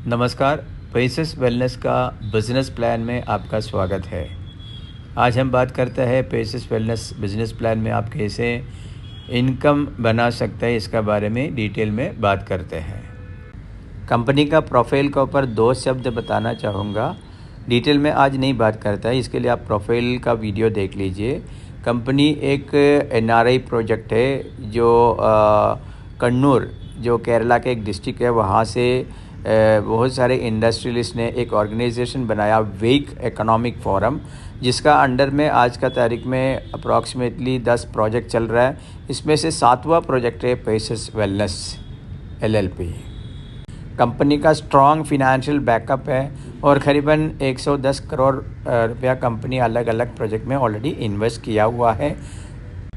नमस्कार। पेसिस वेलनेस का business plan में आपका स्वागत है। आज हम बात करते हैं पेसिस वेलनेस बिज़नेस प्लान में आप कैसे इनकम बना सकते हैं, इसका बारे में डिटेल में बात करते हैं। कंपनी का प्रोफाइल के ऊपर 2 शब्द बताना चाहूँगा। डिटेल में आज नहीं बात करता है, इसके लिए आप प्रोफाइल का वीडियो देख लीजिए। कंपनी एक एनआरआई प्रोजेक्ट है जो कन्नूर, जो केरला के एक डिस्ट्रिक्ट है, वहाँ से बहुत सारे इंडस्ट्रियलिस्ट ने एक ऑर्गेनाइजेशन बनाया, वेक इकोनॉमिक फोरम, जिसका अंडर में आज का तारीख में अप्रॉक्सीमेटली 10 प्रोजेक्ट चल रहा है। इसमें से 7वां प्रोजेक्ट है पेसिस वेलनेस एलएलपी। कंपनी का स्ट्रॉन्ग फिनेंशियल बैकअप है और करीबन 110 करोड़ रुपया कंपनी अलग अलग प्रोजेक्ट में ऑलरेडी इन्वेस्ट किया हुआ है।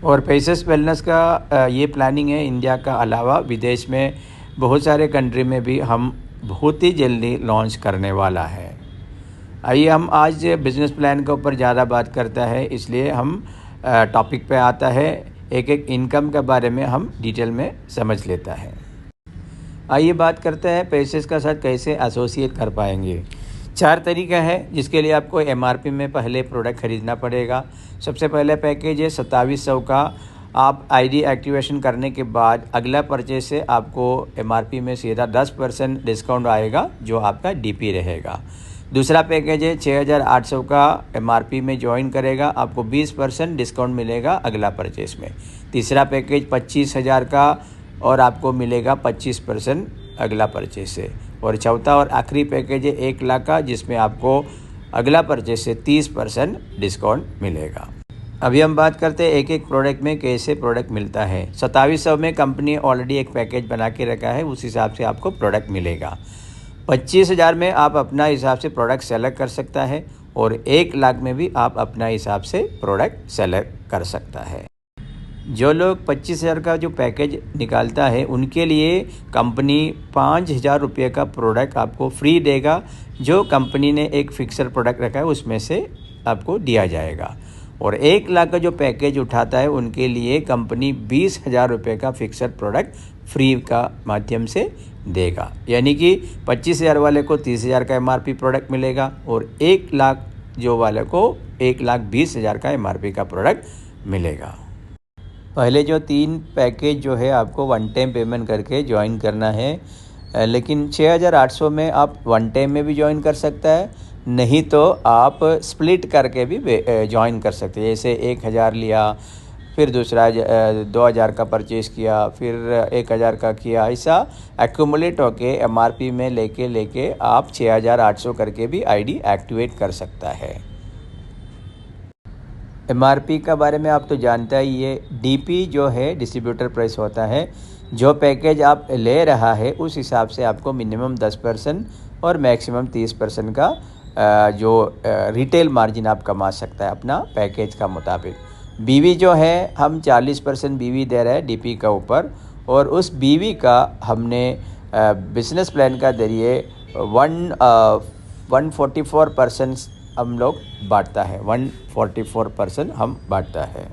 और पेसिस वेलनेस का ये प्लानिंग है इंडिया का अलावा विदेश में बहुत सारे कंट्री में भी हम बहुत ही जल्दी लॉन्च करने वाला है। आइए हम आज बिज़नेस प्लान के ऊपर ज़्यादा बात करता है, इसलिए हम टॉपिक पे आता है। एक एक इनकम के बारे में हम डिटेल में समझ लेता है। आइए बात करते हैं पेसिस का साथ कैसे एसोसिएट कर पाएंगे। 4 तरीका है जिसके लिए आपको एमआरपी में पहले प्रोडक्ट ख़रीदना पड़ेगा। सबसे पहले पैकेज है 2700 का। आप आईडी एक्टिवेशन करने के बाद अगला परचेज से आपको एमआरपी में सीधा 10% डिस्काउंट आएगा, जो आपका डीपी रहेगा। दूसरा पैकेज है 6800 का। एमआरपी में ज्वाइन करेगा, आपको 20% डिस्काउंट मिलेगा अगला परचेज में। तीसरा पैकेज 25,000 का और आपको मिलेगा 25% अगला परचेज से। और चौथा और आखिरी पैकेज है 1 लाख का, जिसमें आपको अगला परचेज से 30% डिस्काउंट मिलेगा। अभी हम बात करते हैं एक एक प्रोडक्ट में कैसे प्रोडक्ट मिलता है। 2700 में कंपनी ऑलरेडी एक पैकेज बना के रखा है, उस हिसाब से आपको प्रोडक्ट मिलेगा। 25,000 में आप अपना हिसाब से प्रोडक्ट सेलेक्ट कर सकता है और 1 लाख में भी आप अपना हिसाब से प्रोडक्ट सेलेक्ट कर सकता है। जो लोग 25,000 का जो पैकेज निकालता है उनके लिए कंपनी 5,000 रुपये का प्रोडक्ट आपको फ्री देगा, जो कंपनी ने एक फिक्सर प्रोडक्ट रखा है उसमें से आपको दिया जाएगा। और 1 लाख का जो पैकेज उठाता है उनके लिए कंपनी 20,000 रुपये का फिक्सर प्रोडक्ट फ्री का माध्यम से देगा। यानी कि 25,000 वाले को 30,000 का एमआरपी प्रोडक्ट मिलेगा और 1 लाख जो वाले को 1,20,000 का एमआरपी का प्रोडक्ट मिलेगा। पहले जो 3 पैकेज जो है आपको वन टाइम पेमेंट करके ज्वाइन करना है, लेकिन 6800 में आप वन टाइम में भी ज्वाइन कर सकता है, नहीं तो आप स्प्लिट करके भी ज्वाइन कर सकते हैं। जैसे 1,000 लिया, फिर दूसरा 2,000 का परचेज़ किया, फिर 1,000 का किया, ऐसा एक्यूमुलेट होके एमआरपी में लेके आप 6,800 करके भी आईडी एक्टिवेट कर सकता है। एमआरपी का बारे में आप तो जानता ही है। डीपी जो है डिस्ट्रीब्यूटर प्राइस होता है। जो पैकेज आप ले रहा है उस हिसाब से आपको मिनिमम 10% और मैक्सिमम 30% का जो रिटेल मार्जिन आप कमा सकता है अपना पैकेज का मुताबिक। बीवी जो है हम 40% बीवी दे रहे हैं डीपी का ऊपर, और उस बीवी का हमने बिजनेस प्लान का जरिए 144% हम लोग बांटता है। 144% हम बांटता है।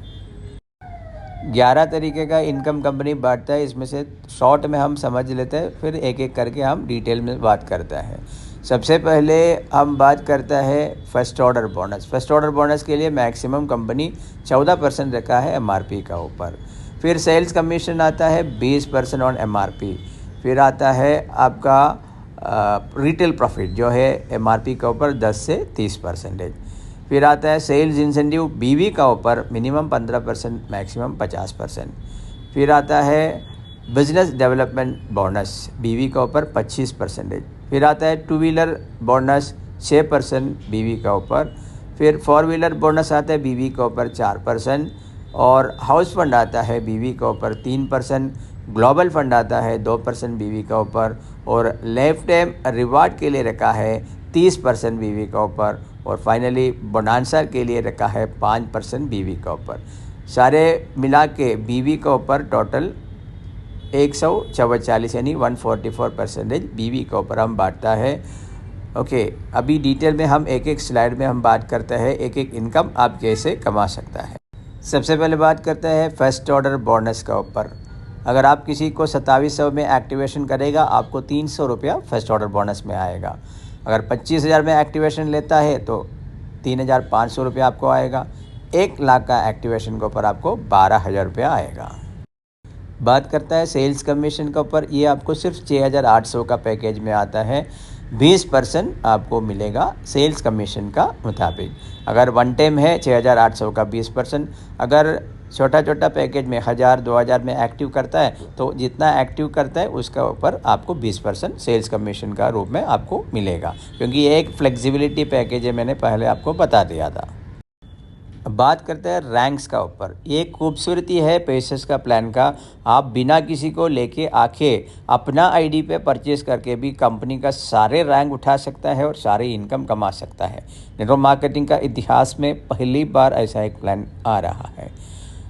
11 तरीके का इनकम कंपनी बांटता है, इसमें से शॉर्ट में हम समझ लेते हैं, फिर एक एक करके हम डिटेल में बात करता है। सबसे पहले हम बात करता है first order bonus. First order bonus के लिए मैक्सिमम कंपनी 14% रखा है एमआरपी का ऊपर। फिर सेल्स कमीशन आता है 20% ऑन एमआरपी। फिर आता है आपका रिटेल प्रॉफिट जो है एमआरपी का ऊपर 10 से 30%। फिर आता है सेल्स इंसेंटिव बीवी का ऊपर मिनिमम 15%, मैक्सिमम 50%। फिर आता है बिजनेस डेवलपमेंट बोनस बीवी का ऊपर 25%। फिर आता है 2 व्हीलर बोनस 6% बीवी का ऊपर। फिर 4 व्हीलर बोनस आता है बीवी का ऊपर 4%। और हाउस फंड आता है बीवी का ऊपर 3%। ग्लोबल फंड आता है 2% बीवी का ऊपर। और लाइफ टाइम रिवार्ड के लिए रखा है 30% बीवी का ऊपर। और फाइनली बोनांसा के लिए रखा है 5% बीवी का ऊपर। सारे मिला के बीवी का ऊपर टोटल 144 यानी 144% बीवी के ऊपर हम बांटता है। ओके, अभी डिटेल में हम एक एक स्लाइड में हम बात करते हैं एक एक इनकम आप कैसे कमा सकता है। सबसे पहले बात करते हैं फर्स्ट ऑर्डर बोनस का ऊपर। अगर आप किसी को 2700 में एक्टिवेशन करेगा, आपको 300 रुपया फर्स्ट ऑर्डर बोनस में आएगा। अगर 25,000 में एक्टिवेशन लेता है तो 3,500 रुपया आपको आएगा। 1 लाख का एक्टिवेशन के ऊपर आपको 12,000 रुपया आएगा। बात करता है सेल्स कमीशन के ऊपर, ये आपको सिर्फ 6,800 का पैकेज में आता है। 20% आपको मिलेगा सेल्स कमीशन का मुताबिक। अगर वन टाइम है 6,800 का 20%। अगर छोटा छोटा पैकेज में 1,000 2,000 में एक्टिव करता है तो जितना एक्टिव करता है उसका ऊपर आपको 20% सेल्स कमीशन का रूप में आपको मिलेगा, क्योंकि ये एक फ्लेक्सिबिलिटी पैकेज है, मैंने पहले आपको बता दिया था। अब बात करते हैं रैंक्स का ऊपर। ये खूबसूरती है पेसेस का प्लान का। आप बिना किसी को लेके आके अपना आईडी पे परचेस करके भी कंपनी का सारे रैंक उठा सकता है और सारी इनकम कमा सकता है। नेटवर्क मार्केटिंग का इतिहास में पहली बार ऐसा एक प्लान आ रहा है।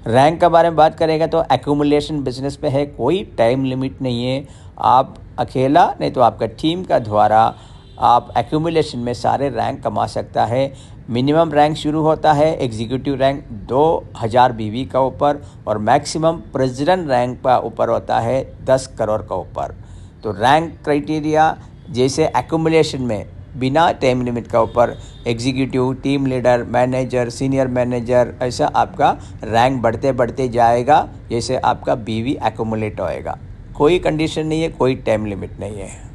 रैंक के बारे में बात करेंगे तो एक्यूमुलेशन बिजनेस पे है, कोई टाइम लिमिट नहीं है। आप अकेला नहीं तो आपका टीम का द्वारा आप एक्यूमुलेशन में सारे रैंक कमा सकता है। मिनिमम रैंक शुरू होता है एग्जीक्यूटिव रैंक 2,000 बीवी का ऊपर और मैक्सिमम प्रेसिडेंट रैंक का ऊपर होता है 10 करोड़ का ऊपर। तो रैंक क्राइटेरिया जैसे एक्यूमुलेशन में बिना टाइम लिमिट का ऊपर executive, team leader, manager, senior manager, ऐसा आपका रैंक बढ़ते बढ़ते जाएगा जैसे आपका बीवी एक्यूमुलेट होएगा। कोई कंडीशन नहीं है, कोई टाइम लिमिट नहीं है।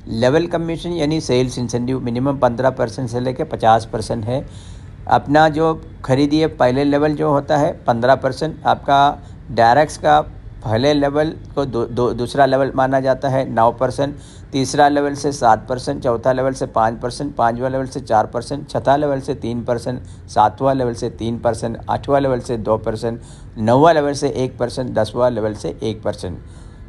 लेवल कमीशन यानी सेल्स इंसेंटिव मिनिमम 15% से लेकर 50% है। अपना जो खरीदिए पहले लेवल जो होता है 15%, आपका डायरेक्ट्स का पहले लेवल को दूसरा लेवल माना जाता है 9%, तीसरा लेवल से 7%, चौथा लेवल से 5%, पाँचवा लेवल से 4%, छठा लेवल से 3%, सातवां लेवल से 3%, आठवां लेवल से 2%, नौवां लेवल से 1%, 10वां लेवल से 1%।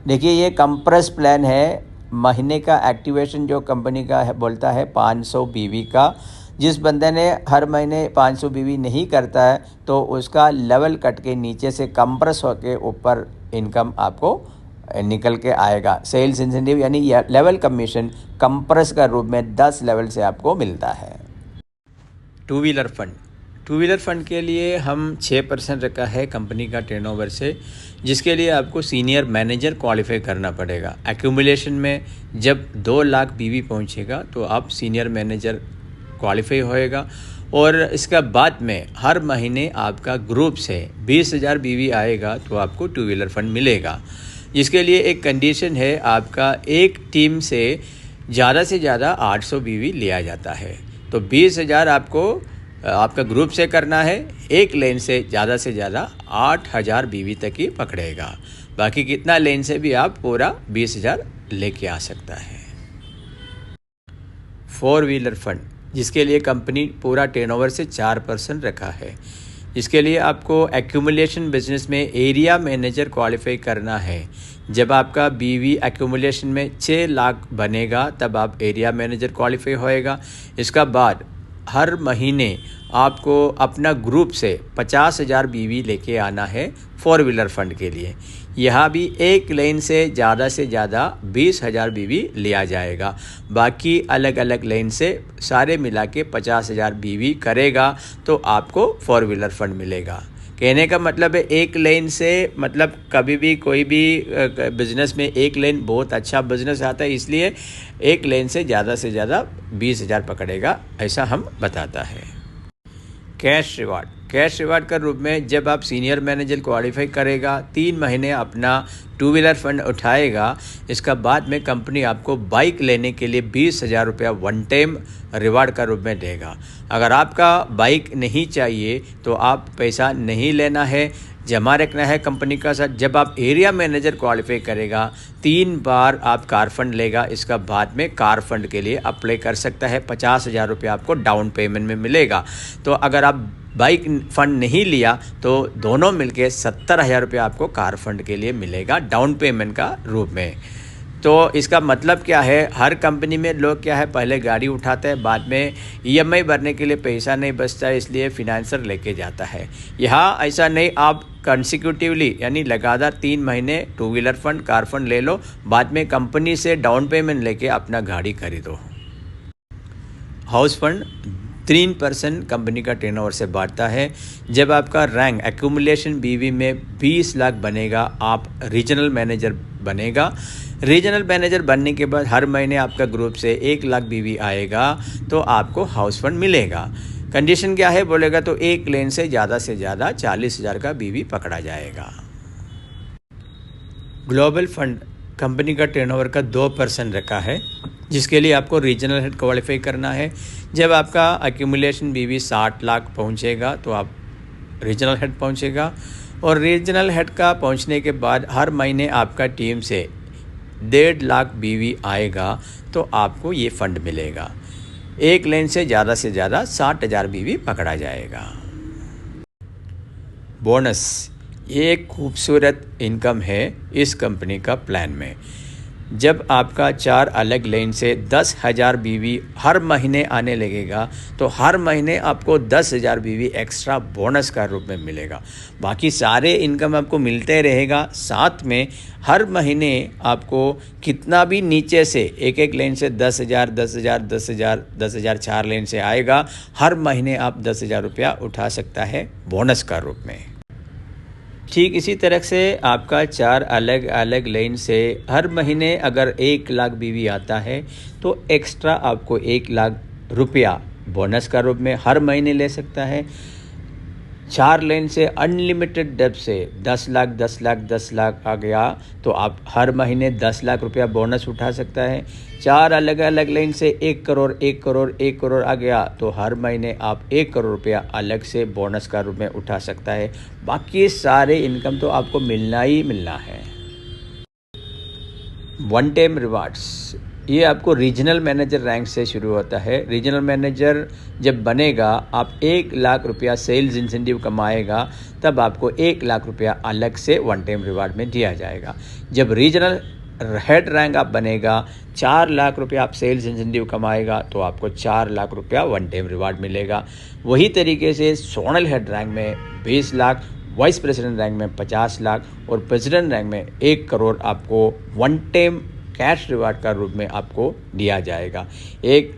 देखिए ये कंप्रेस प्लान है। महीने का एक्टिवेशन जो कंपनी का है बोलता है 500 बीवी का। जिस बंदे ने हर महीने 500 बीवी नहीं करता है तो उसका लेवल कट के नीचे से कंप्रेस होके ऊपर इनकम आपको निकल के आएगा। सेल्स इंसेंटिव यानी लेवल कमीशन कंप्रेस का रूप में 10 लेवल से आपको मिलता है। टू व्हीलर फंड के लिए हम 6% रखा है कंपनी का टर्नओवर से, जिसके लिए आपको सीनियर मैनेजर क्वालिफाई करना पड़ेगा। एक्यूमुलेशन में जब 2 लाख बीवी पहुंचेगा तो आप सीनियर मैनेजर क्वालिफाई होएगा और इसका बाद में हर महीने आपका ग्रुप से 20,000 बीवी आएगा तो आपको टू व्हीलर फंड मिलेगा। जिसके लिए एक कंडीशन है, आपका एक टीम से ज़्यादा 800 बीवी लिया जाता है। तो 20,000 आपको आपका ग्रुप से करना है, एक लेन से ज़्यादा 8,000 बीवी तक ही पकड़ेगा। बाकी कितना लेन से भी आप पूरा 20,000 लेके आ सकता है। 4 व्हीलर फंड जिसके लिए कंपनी पूरा टर्नओवर से 4% रखा है। इसके लिए आपको एक्यूमुलेशन बिजनेस में एरिया मैनेजर क्वालिफाई करना है। जब आपका बीवी एक्यूमुलेशन में 6 लाख बनेगा तब आप एरिया मैनेजर क्वालिफाई होएगा। इसका बाद हर महीने आपको अपना ग्रुप से 50,000 बीवी लेके आना है 4 व्हीलर फंड के लिए। यहाँ भी एक लेन से ज़्यादा 20,000 बीवी लिया जाएगा। बाकी अलग अलग लेन से सारे मिला के 50,000 बीवी करेगा तो आपको 4 व्हीलर फंड मिलेगा। कहने का मतलब है एक लेन से मतलब कभी भी कोई भी बिज़नेस में एक लेन बहुत अच्छा बिज़नेस आता है, इसलिए एक लेन से ज़्यादा 20,000 पकड़ेगा, ऐसा हम बताता है। कैश रिवार्ड का रूप में जब आप सीनियर मैनेजर क्वालिफाई करेगा 3 महीने अपना टू व्हीलर फंड उठाएगा। इसका बाद में कंपनी आपको बाइक लेने के लिए 20,000 रुपया वन टाइम रिवार्ड का रूप में देगा। अगर आपका बाइक नहीं चाहिए तो आप पैसा नहीं लेना है, जमा रखना है कंपनी का साथ। जब आप एरिया मैनेजर क्वालिफाई करेगा 3 बार आप कार फंड लेगा। इसका बाद में कार फंड के लिए अप्लाई कर सकता है। 50,000 रुपया आपको डाउन पेमेंट में मिलेगा। तो अगर आप बाइक फंड नहीं लिया तो दोनों मिलके 70,000 रुपया आपको कार फंड के लिए मिलेगा डाउन पेमेंट का रूप में। तो इसका मतलब क्या है, हर कंपनी में लोग क्या है पहले गाड़ी उठाते हैं, बाद में ईएमआई भरने के लिए पैसा नहीं बचता, इसलिए फिनेंसर लेके जाता है। यहाँ ऐसा नहीं, आप कंसिक्यूटिवली यानी लगातार 3 महीने two wheeler fund car fund ले लो, बाद में कंपनी से डाउन पेमेंट लेके अपना गाड़ी खरीदो। हाउस फंड 3% कंपनी का टर्नओवर से बढ़ता है। जब आपका रैंक एक्यूमुलेशन बीवी में 20 लाख बनेगा, आप रीजनल मैनेजर बनेगा। रीजनल मैनेजर बनने के बाद हर महीने आपका ग्रुप से 1 लाख बीवी आएगा तो आपको हाउस फंड मिलेगा। कंडीशन क्या है बोलेगा तो एक लेन से ज़्यादा 40,000 का बीवी पकड़ा जाएगा। ग्लोबल फंड कंपनी का टर्नओवर का 2% रखा है, जिसके लिए आपको रीजनल हेड क्वालिफाई करना है। जब आपका एक्यूमुलेशन बीवी 60 लाख पहुंचेगा तो आप रीजनल हेड पहुंचेगा, और रीजनल हेड का पहुंचने के बाद हर महीने आपका टीम से 1.5 लाख बीवी आएगा तो आपको ये फंड मिलेगा। एक लेन से ज़्यादा 60,000 बीवी पकड़ा जाएगा। बोनस, ये एक खूबसूरत इनकम है इस कंपनी का प्लान में। जब आपका 4 अलग लेन से 10,000 बीवी हर महीने आने लगेगा तो हर महीने आपको 10,000 बीवी एक्स्ट्रा बोनस का रूप में मिलेगा। बाकी सारे इनकम आपको मिलते रहेगा, साथ में हर महीने आपको कितना भी नीचे से एक लेन से 10,000 10,000 10,000 10,000 4 लेन से आएगा, हर महीने आप 10,000 रुपया उठा सकता है बोनस का रूप में। ठीक इसी तरह से आपका 4 अलग अलग लेन से हर महीने अगर 1 लाख बीवी आता है तो एक्स्ट्रा आपको 1 लाख रुपया बोनस का रूप में हर महीने ले सकता है। 4 लेन से अनलिमिटेड डेप्थ से 10 लाख 10 लाख 10 लाख आ गया तो आप हर महीने 10 लाख रुपया बोनस उठा सकता है। 4 अलग अलग लेन से 1 करोड़ 1 करोड़ 1 करोड़ आ गया तो हर महीने आप 1 करोड़ रुपया अलग से बोनस का रूप में उठा सकता है। बाकी सारे इनकम तो आपको मिलना ही मिलना है। वन टाइम रिवार्ड्स, ये आपको रीजनल मैनेजर रैंक से शुरू होता है। रीजनल मैनेजर जब बनेगा, आप 1 लाख रुपया सेल्स इंसेंटिव कमाएगा, तब आपको 1 लाख रुपया अलग से वन टाइम रिवार्ड में दिया जाएगा। जब रीजनल हेड रैंक आप बनेगा, 4 लाख रुपया आप सेल्स इंसेंटिव कमाएगा तो आपको 4 लाख रुपया वन टाइम रिवार्ड मिलेगा। वही तरीके से सोनल हेड रैंक में 20 लाख, वाइस प्रेसिडेंट रैंक में 50 लाख और प्रेसिडेंट रैंक में 1 करोड़ आपको वन टाइम कैश रिवार्ड का रूप में आपको दिया जाएगा। एक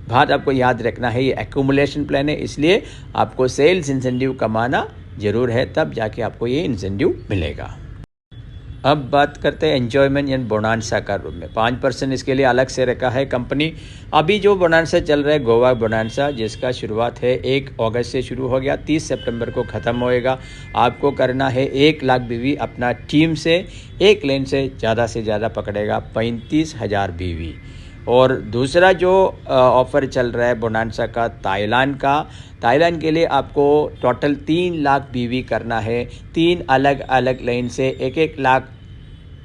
बात आपको याद रखना है, ये एक्यूमुलेशन प्लान है, इसलिए आपको सेल्स इंसेंटिव कमाना ज़रूर है, तब जाके आपको ये इंसेंटिव मिलेगा। अब बात करते हैं एन्जॉयमेंट एंड बोनांसा का रूप में। 5% इसके लिए अलग से रखा है कंपनी। अभी जो बोनांसा चल रहा है गोवा बोनांसा, जिसका शुरुआत है 1 अगस्त से शुरू हो गया, 30 सितंबर को ख़त्म होएगा। आपको करना है 1 लाख बीवी अपना टीम से 1 लेन से ज़्यादा पकड़ेगा 35,000 बीवी। और दूसरा जो ऑफ़र चल रहा है बोनांसा का ताइलैंड के लिए आपको टोटल 3 लाख बीवी करना है। 3 अलग अलग लेन से 1 लाख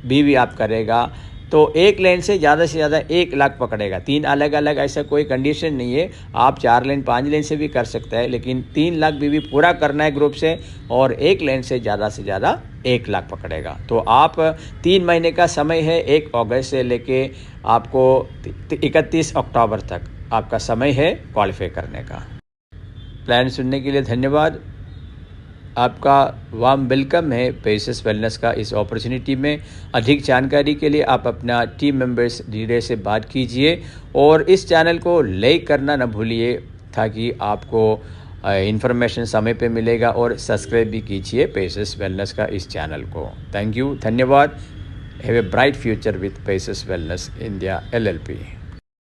बीवी आप करेगा तो 1 लेन से ज़्यादा 1 लाख पकड़ेगा। 3 अलग अलग ऐसा कोई कंडीशन नहीं है, आप 4 लेन 5 लेन से भी कर सकते हैं, लेकिन 3 लाख बीवी पूरा करना है ग्रुप से, और 1 लेन से ज़्यादा 1 लाख पकड़ेगा। तो आप 3 महीने का समय है, 1 अगस्त से लेके आपको 31 अक्टूबर तक आपका समय है क्वालिफाई करने का। प्लान सुनने के लिए धन्यवाद। आपका वार्म वेलकम है पेसेस वेलनेस का इस अपॉर्चुनिटी में। अधिक जानकारी के लिए आप अपना टीम मेंबर्स लीडर से बात कीजिए, और इस चैनल को लाइक करना न भूलिए ताकि आपको इन्फॉर्मेशन समय पे मिलेगा, और सब्सक्राइब भी कीजिए पेसेस वेलनेस का इस चैनल को। थैंक यू, धन्यवाद। Have a bright future with paces wellness India LLP।